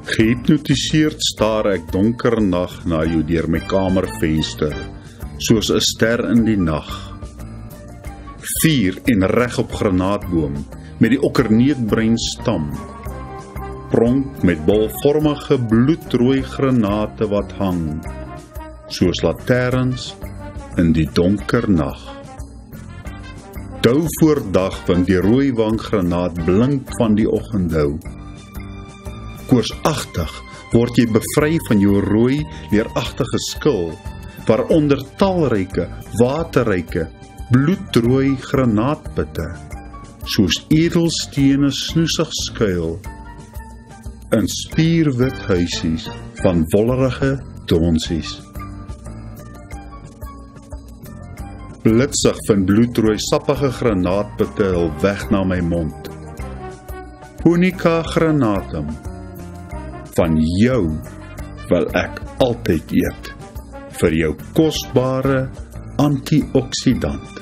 Gehypnotiseerd staar ek donker nag na jou deur my kamervenster, soos 'n ster in die nag. Vuur en reg op granaatboom, met die okkerneutbruin stam. Pronk met bolvormige bloedrooi granate wat hang, soos lanterns in die donker nag. Dou voor dag, want die rooi wanggranaat blink van die oggenddou. Koorsagtig word jy bevry van jou rooi, leeragtige skil, waaronder talryke, waterryke, bloedrooi granaatpitte, soos edelstene snoesig skuil, in spierwit huisies van wollerige donsies. Blitsig van bloedrooi sappige granaatpitte hul weg na my mond. Punica granatum. Van jou wil ek altyd eet, vir jou kosbare antioksidant.